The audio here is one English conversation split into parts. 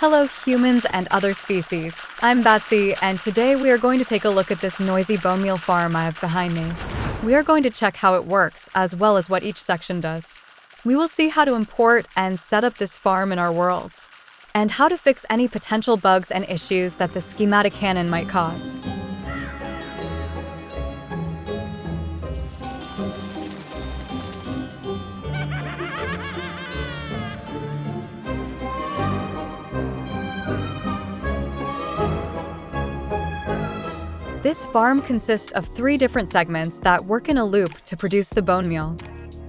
Hello humans and other species. I'm Batsy, and today we are going to take a look at this noisy bone meal farm I have behind me. We are going to check how it works, as well as what each section does. We will see how to import and set up this farm in our worlds, and how to fix any potential bugs and issues that the schematic cannon might cause. This farm consists of 3 different segments that work in a loop to produce the bone meal.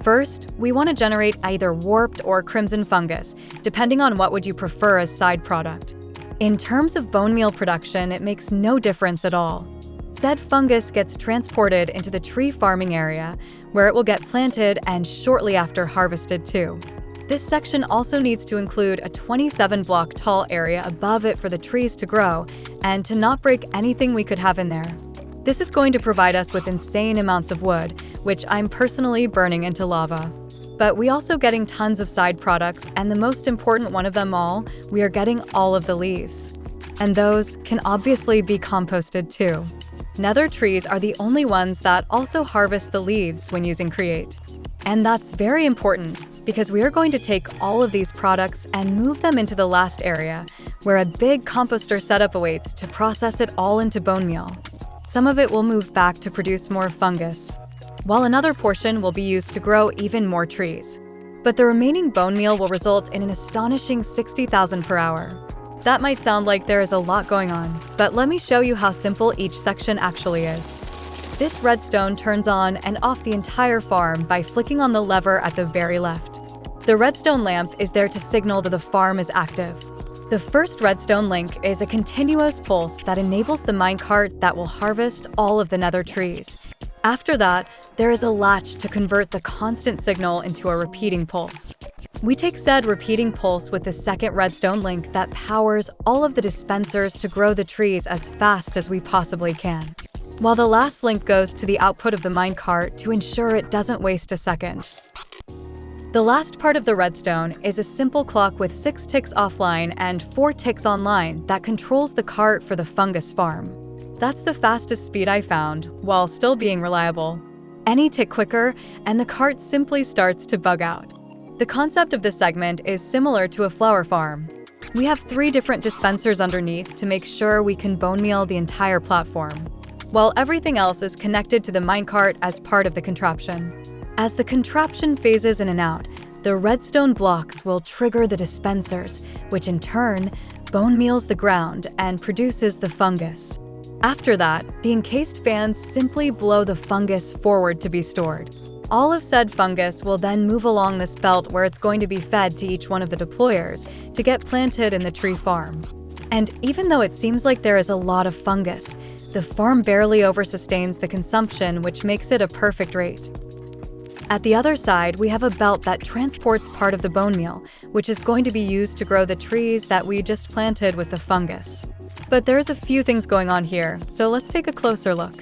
First, we want to generate either warped or crimson fungus, depending on what would you prefer as side product. In terms of bone meal production, it makes no difference at all. Said fungus gets transported into the tree farming area, where it will get planted and shortly after harvested too. This section also needs to include a 27-block tall area above it for the trees to grow and to not break anything we could have in there. This is going to provide us with insane amounts of wood, which I'm personally burning into lava. But we also getting tons of side products, and the most important one of them all, we are getting all of the leaves. And those can obviously be composted too. Nether trees are the only ones that also harvest the leaves when using Create. And that's very important, because we are going to take all of these products and move them into the last area, where a big composter setup awaits to process it all into bone meal. Some of it will move back to produce more fungus, while another portion will be used to grow even more trees. But the remaining bone meal will result in an astonishing 60,000 per hour. That might sound like there is a lot going on, but let me show you how simple each section actually is. This redstone turns on and off the entire farm by flicking on the lever at the very left. The redstone lamp is there to signal that the farm is active. The first redstone link is a continuous pulse that enables the minecart that will harvest all of the nether trees. After that, there is a latch to convert the constant signal into a repeating pulse. We take said repeating pulse with the second redstone link that powers all of the dispensers to grow the trees as fast as we possibly can, while the last link goes to the output of the minecart to ensure it doesn't waste a second. The last part of the redstone is a simple clock with 6 ticks offline and 4 ticks online that controls the cart for the fungus farm. That's the fastest speed I found, while still being reliable. Any tick quicker, and the cart simply starts to bug out. The concept of this segment is similar to a flower farm. We have 3 different dispensers underneath to make sure we can bone meal the entire platform, while everything else is connected to the minecart as part of the contraption. As the contraption phases in and out, the redstone blocks will trigger the dispensers, which in turn bone meals the ground and produces the fungus. After that, the encased fans simply blow the fungus forward to be stored. All of said fungus will then move along this belt where it's going to be fed to each one of the deployers to get planted in the tree farm. And even though it seems like there is a lot of fungus, the farm barely oversustains the consumption, which makes it a perfect rate. At the other side, we have a belt that transports part of the bone meal, which is going to be used to grow the trees that we just planted with the fungus. But there's a few things going on here, so let's take a closer look.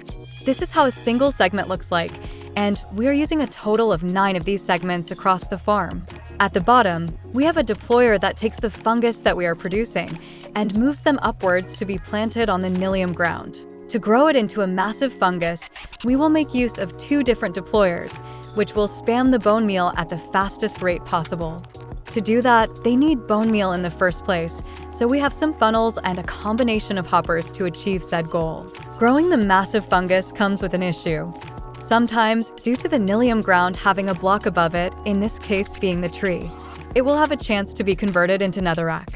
This is how a single segment looks like, and we're using a total of 9 of these segments across the farm. At the bottom, we have a deployer that takes the fungus that we are producing and moves them upwards to be planted on the Nilium ground. To grow it into a massive fungus, we will make use of 2 different deployers, which will spam the bone meal at the fastest rate possible. To do that, they need bone meal in the first place, so we have some funnels and a combination of hoppers to achieve said goal. Growing the massive fungus comes with an issue. Sometimes, due to the Nilium ground having a block above it, in this case being the tree, it will have a chance to be converted into netherrack.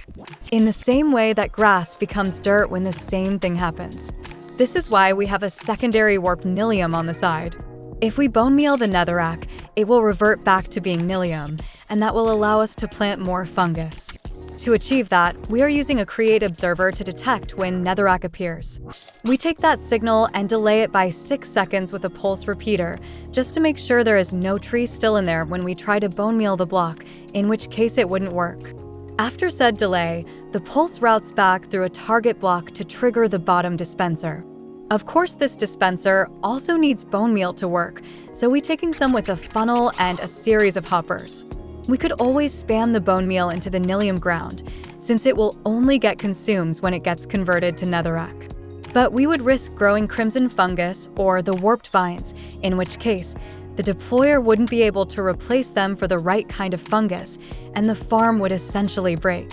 In the same way that grass becomes dirt when the same thing happens. This is why we have a secondary warped Nilium on the side. If we bone meal the netherrack, it will revert back to being Nilium, and that will allow us to plant more fungus. To achieve that, we are using a Create observer to detect when netherrack appears. We take that signal and delay it by 6 seconds with a pulse repeater, just to make sure there is no tree still in there when we try to bone meal the block, in which case it wouldn't work. After said delay, the pulse routes back through a target block to trigger the bottom dispenser. Of course, this dispenser also needs bone meal to work, so we're taking some with a funnel and a series of hoppers. We could always spam the bone meal into the Nilium ground, since it will only get consumed when it gets converted to netherrack. But we would risk growing crimson fungus or the warped vines, in which case, the deployer wouldn't be able to replace them for the right kind of fungus, and the farm would essentially break.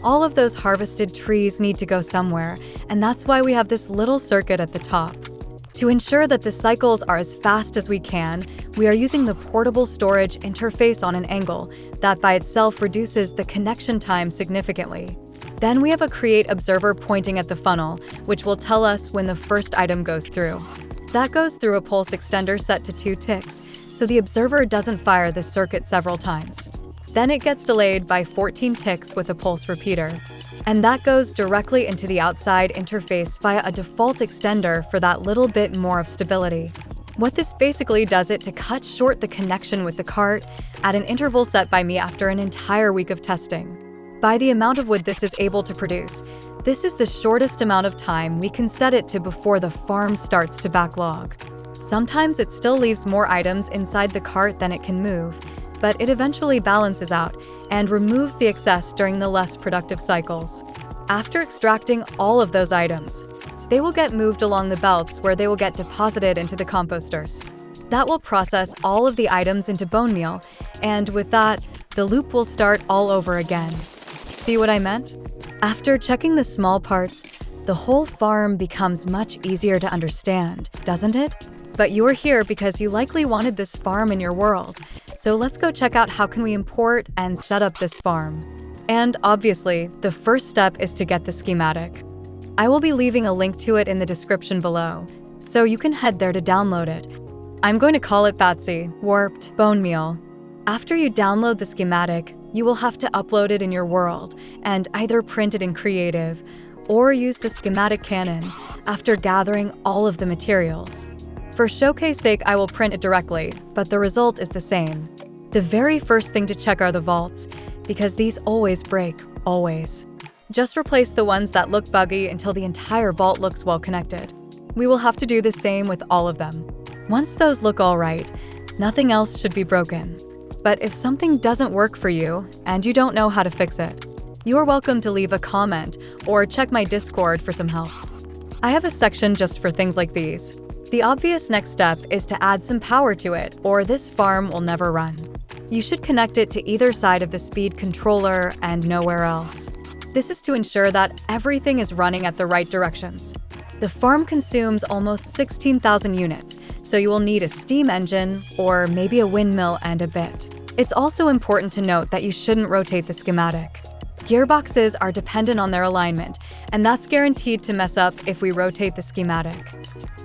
All of those harvested trees need to go somewhere, and that's why we have this little circuit at the top. To ensure that the cycles are as fast as we can, we are using the portable storage interface on an angle that by itself reduces the connection time significantly. Then we have a create observer pointing at the funnel, which will tell us when the first item goes through. That goes through a pulse extender set to 2 ticks, so the observer doesn't fire the circuit several times. Then it gets delayed by 14 ticks with a pulse repeater. And that goes directly into the outside interface via a default extender for that little bit more of stability. What this basically does it to cut short the connection with the cart at an interval set by me after an entire week of testing. By the amount of wood this is able to produce, this is the shortest amount of time we can set it to before the farm starts to backlog. Sometimes it still leaves more items inside the cart than it can move, but it eventually balances out and removes the excess during the less productive cycles. After extracting all of those items, they will get moved along the belts where they will get deposited into the composters. That will process all of the items into bone meal, and with that, the loop will start all over again. See what I meant? After checking the small parts, the whole farm becomes much easier to understand, doesn't it? But you are here because you likely wanted this farm in your world, so let's go check out how can we import and set up this farm. And obviously, the first step is to get the schematic. I will be leaving a link to it in the description below, so you can head there to download it. I'm going to call it Batsy, Warped Bone Meal. After you download the schematic, you will have to upload it in your world and either print it in Creative or use the schematic cannon after gathering all of the materials. For showcase sake, I will print it directly, but the result is the same. The very first thing to check are the vaults, because these always break, always. Just replace the ones that look buggy until the entire vault looks well connected. We will have to do the same with all of them. Once those look all right, nothing else should be broken. But if something doesn't work for you and you don't know how to fix it, you are welcome to leave a comment or check my Discord for some help. I have a section just for things like these. The obvious next step is to add some power to it, or this farm will never run. You should connect it to either side of the speed controller and nowhere else. This is to ensure that everything is running at the right directions. The farm consumes almost 16,000 units, so you will need a steam engine or maybe a windmill and a bit. It's also important to note that you shouldn't rotate the schematic. Gearboxes are dependent on their alignment, and that's guaranteed to mess up if we rotate the schematic.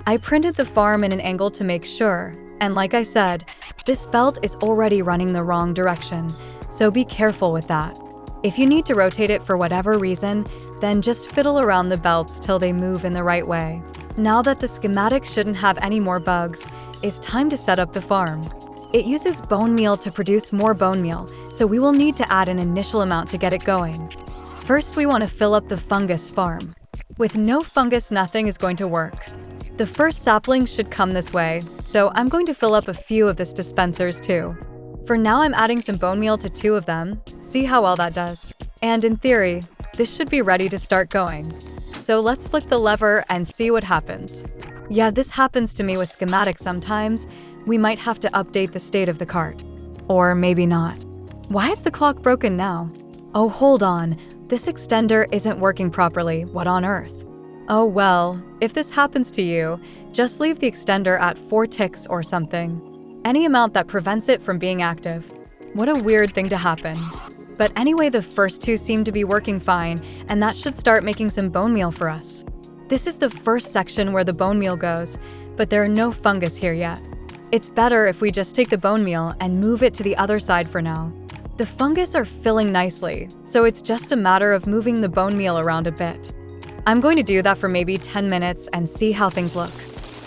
I printed the farm in an angle to make sure, and like I said, this belt is already running the wrong direction, so be careful with that. If you need to rotate it for whatever reason, then just fiddle around the belts till they move in the right way. Now that the schematic shouldn't have any more bugs, it's time to set up the farm. It uses bone meal to produce more bone meal, so we will need to add an initial amount to get it going. First, we want to fill up the fungus farm. With no fungus, nothing is going to work. The first sapling should come this way, so I'm going to fill up a few of this dispensers too. For now, I'm adding some bone meal to 2 of them, see how well that does. And in theory, this should be ready to start going. So let's flick the lever and see what happens. Yeah, this happens to me with schematics sometimes. We might have to update the state of the cart. Or maybe not. Why is the clock broken now? Oh, hold on. This extender isn't working properly. What on earth? Oh well, if this happens to you, just leave the extender at 4 ticks or something. Any amount that prevents it from being active. What a weird thing to happen. But anyway, the first 2 seem to be working fine, and that should start making some bone meal for us. This is the first section where the bone meal goes, but there are no fungus here yet. It's better if we just take the bone meal and move it to the other side for now. The fungus are filling nicely, so it's just a matter of moving the bone meal around a bit. I'm going to do that for maybe 10 minutes and see how things look.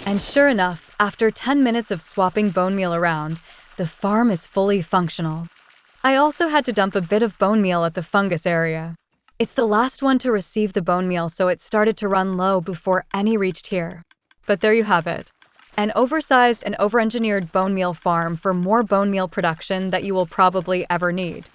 And sure enough, after 10 minutes of swapping bone meal around, the farm is fully functional. I also had to dump a bit of bone meal at the fungus area. It's the last one to receive the bone meal, so it started to run low before any reached here. But there you have it. An oversized and over-engineered bone meal farm for more bone meal production that you will probably ever need.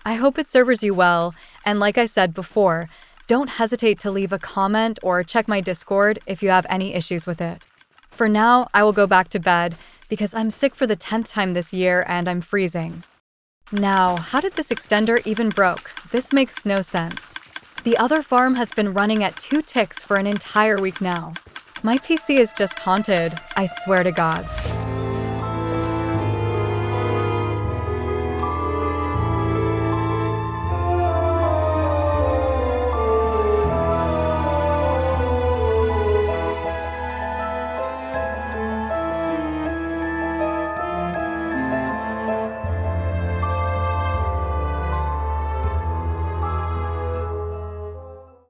I hope it serves you well, and like I said before, don't hesitate to leave a comment or check my Discord if you have any issues with it. For now, I will go back to bed because I'm sick for the 10th time this year and I'm freezing. Now, how did this extender even broke? This makes no sense. The other farm has been running at 2 ticks for an entire week now. My PC is just haunted, I swear to gods.